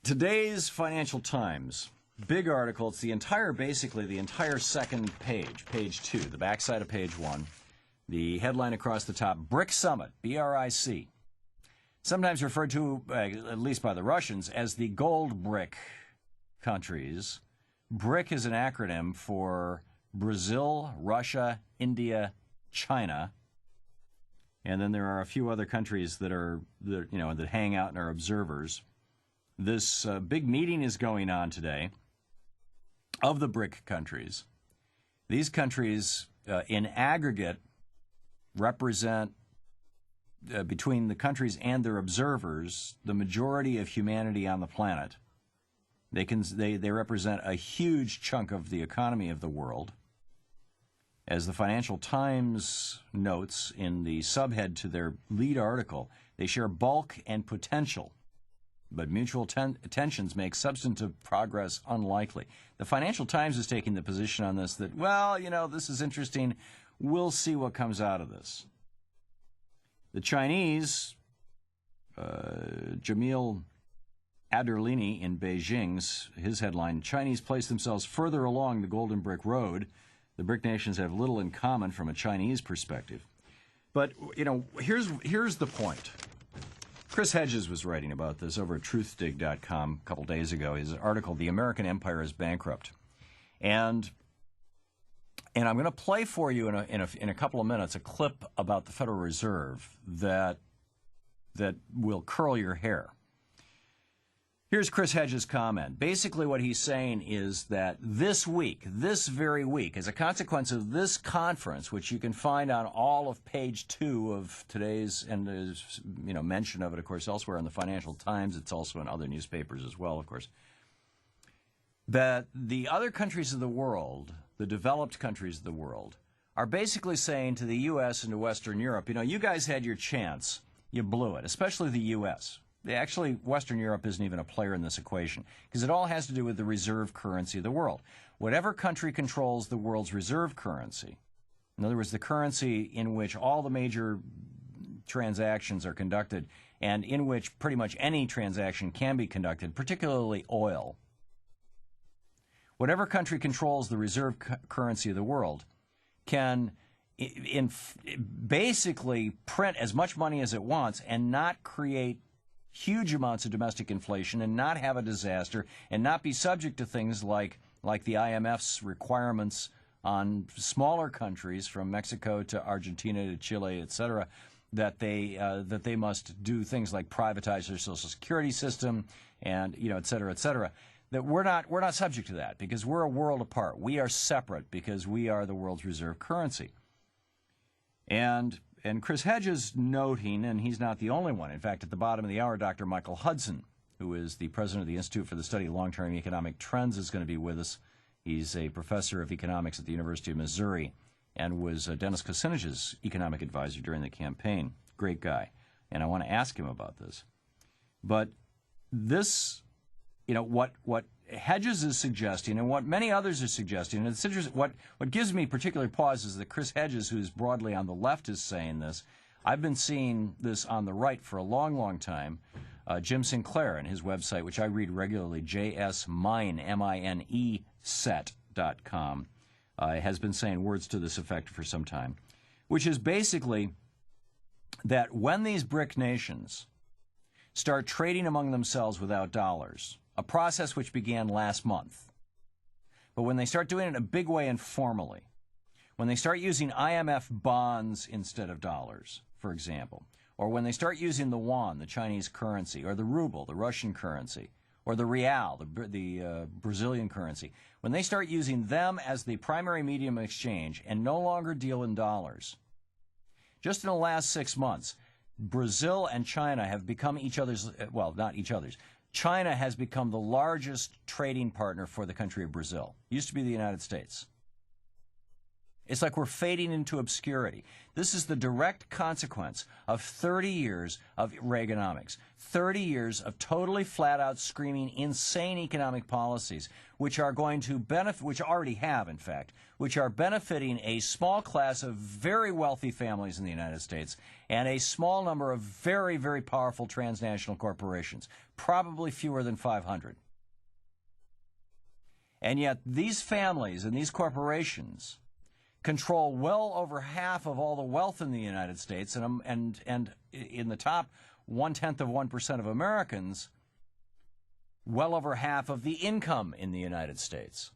Today's Financial Times, big article. It's basically the entire second page, page 2, the backside of page 1. The headline across the top, BRIC Summit, B-R-I-C. Sometimes referred to, at least by the Russians, as the gold brick countries. BRIC is an acronym for Brazil, Russia, India, China. And then there are a few other countries that hang out and are observers. This big meeting is going on today of the BRIC countries. These countries, in aggregate, represent, between the countries and their observers, the majority of humanity on the planet. They represent a huge chunk of the economy of the world. As the Financial Times notes in the subhead to their lead article, they share bulk and potential, but mutual tensions make substantive progress unlikely. The Financial Times is taking the position on this that, well, this is interesting. We'll see what comes out of this. The Chinese, Jamil Aderlini in Beijing's, his headline, Chinese place themselves further along the Golden Brick Road. The BRIC nations have little in common from a Chinese perspective. But, here's the point. Chris Hedges was writing about this over at truthdig.com a couple days ago. His article, The American Empire is Bankrupt. And I'm going to play for you in a couple of minutes a clip about the Federal Reserve that will curl your hair. Here's Chris Hedges' comment. Basically what he's saying is that this very week, as a consequence of this conference, which you can find on all of page 2 of today's, and there's mention of it, of course, elsewhere in the Financial Times. It's also in other newspapers as well, of course, that the other countries of the world, the developed countries of the world, are basically saying to the U.S. and to Western Europe, you guys had your chance. You blew it, especially the U.S. Actually, Western Europe isn't even a player in this equation because it all has to do with the reserve currency of the world. Whatever country controls the world's reserve currency, in other words, the currency in which all the major transactions are conducted and in which pretty much any transaction can be conducted, particularly oil, whatever country controls the reserve currency of the world can basically print as much money as it wants and not create huge amounts of domestic inflation and not have a disaster and not be subject to things like the IMF's requirements on smaller countries from Mexico to Argentina to Chile, etc., that they must do things like privatize their social security system and et cetera, et cetera. That we're not subject to that because we're a world apart. We are separate because we are the world's reserve currency. And Chris Hedges noting, and he's not the only one. In fact, at the bottom of the hour, Dr. Michael Hudson, who is the president of the Institute for the Study of Long-Term Economic Trends, is going to be with us. He's a professor of economics at the University of Missouri and was Dennis Kucinich's economic advisor during the campaign. Great guy. And I want to ask him about this. But this, what Hedges is suggesting and what many others are suggesting, and it's interesting, what gives me particular pause is that Chris Hedges, who's broadly on the left, is saying this. I've been seeing this on the right for a long, long time. Jim Sinclair and his website, which I read regularly, JSMine, M-I-N-E, set.com, has been saying words to this effect for some time, which is basically that when these BRIC nations start trading among themselves without dollars, a process which began last month, but when they start doing it in a big way and formally, when they start using IMF bonds instead of dollars, for example, or when they start using the yuan, the Chinese currency, or the ruble, the Russian currency, or the real, the Brazilian currency, when they start using them as the primary medium of exchange and no longer deal in dollars, just in the last 6 months, Brazil and China have become each other's, well, not each other's, China has become the largest trading partner for the country of Brazil. It used to be the United States. It's like we're fading into obscurity. This is the direct consequence of 30 years of Reaganomics, 30 years of totally flat-out screaming insane economic policies, which are going to benefit, which already have, in fact, which are benefiting a small class of very wealthy families in the United States and a small number of very, very powerful transnational corporations, probably fewer than 500. And yet these families and these corporations control well over half of all the wealth in the United States, and in the top 0.1% of Americans, well over half of the income in the United States.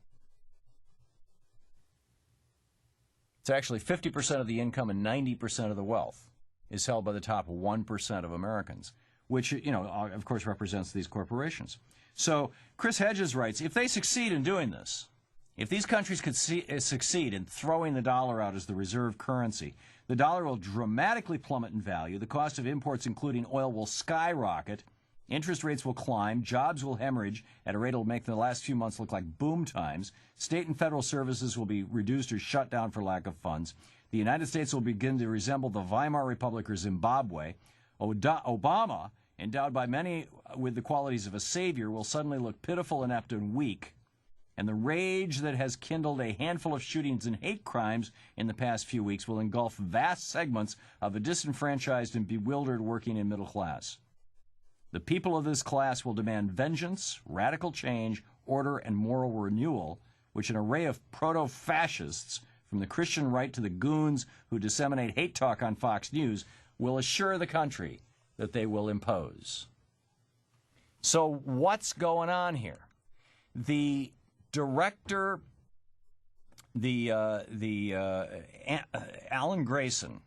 It's actually 50% of the income and 90% of the wealth is held by the top 1% of Americans, which, you know, of course represents these corporations. So Chris Hedges writes, if they succeed in doing this, if these countries could succeed in throwing the dollar out as the reserve currency, the dollar will dramatically plummet in value, the cost of imports, including oil, will skyrocket, interest rates will climb, jobs will hemorrhage at a rate that will make the last few months look like boom times, state and federal services will be reduced or shut down for lack of funds, the United States will begin to resemble the Weimar Republic or Zimbabwe, Obama, endowed by many with the qualities of a savior, will suddenly look pitiful, inept, and weak, and the rage that has kindled a handful of shootings and hate crimes in the past few weeks will engulf vast segments of a disenfranchised and bewildered working and middle class. The people of this class will demand vengeance, radical change, order, and moral renewal, which an array of proto-fascists, from the Christian right to the goons who disseminate hate talk on Fox News, will assure the country that they will impose. So what's going on here? The director, Alan Grayson,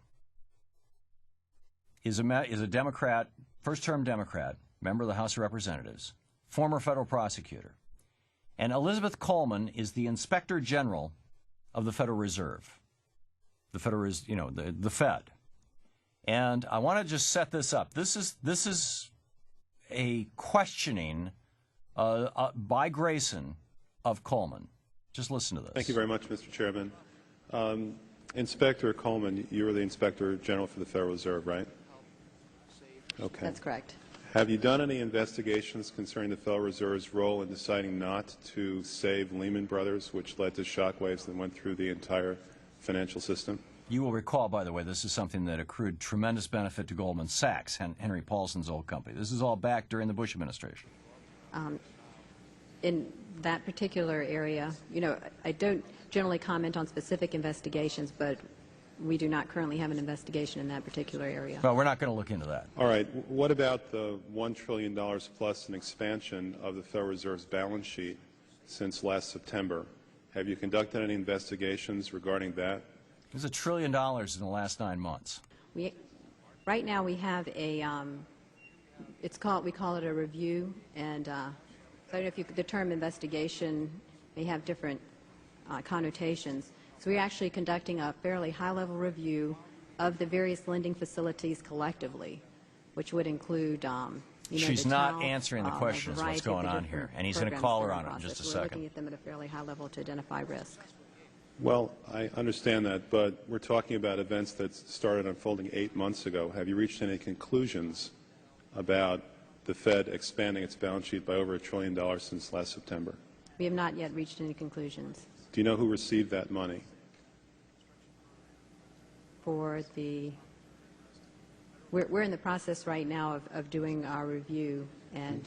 is a Democrat, first-term Democrat, member of the House of Representatives, former federal prosecutor. And Elizabeth Coleman is the Inspector General of the Federal Reserve, the Fed. And I want to just set this up. This is a questioning by Grayson of Coleman. Just listen to this. Thank you very much, Mr. Chairman. Inspector Coleman, you are the Inspector General for the Federal Reserve, right? Okay. That's correct. Have you done any investigations concerning the Federal Reserve's role in deciding not to save Lehman Brothers, which led to shockwaves that went through the entire financial system? You will recall, by the way, this is something that accrued tremendous benefit to Goldman Sachs, Henry Paulson's old company. This is all back during the Bush administration. In that particular area, you know, I don't generally comment on specific investigations, but we do not currently have an investigation in that particular area. Well, we're not going to look into that. All right. What about the $1 trillion plus in expansion of the Federal Reserve's balance sheet since last September? Have you conducted any investigations regarding that? There's $1 trillion in the last 9 months. Right now we have a, we call it a review, and I don't know if the term investigation may have different connotations. So we're actually conducting a fairly high-level review of the various lending facilities collectively, which would include, She's not answering the question as what's going on here, and he's going to call her on it in just a second. We're looking at them at a fairly high level to identify risk. Well, I understand that, but we're talking about events that started unfolding 8 months ago. Have you reached any conclusions about the Fed expanding its balance sheet by over $1 trillion since last September? We have not yet reached any conclusions. Do you know who received that money? For the, we're in the process right now of doing our review, and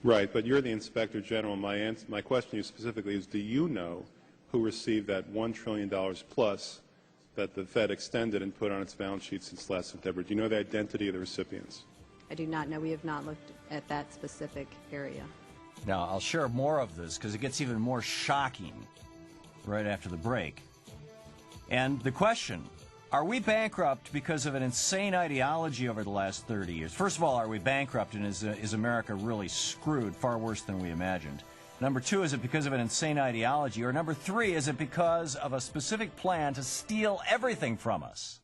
right, but you're the Inspector General. My question to you specifically is, do you know who received that $1 trillion plus that the Fed extended and put on its balance sheet since last September? Do you know the identity of the recipients? I do not know. We have not looked at that specific area. Now, I'll share more of this because it gets even more shocking right after the break. And the question, are we bankrupt because of an insane ideology over the last 30 years? First of all, are we bankrupt, and is America really screwed, far worse than we imagined? Number two, is it because of an insane ideology? Or number three, is it because of a specific plan to steal everything from us?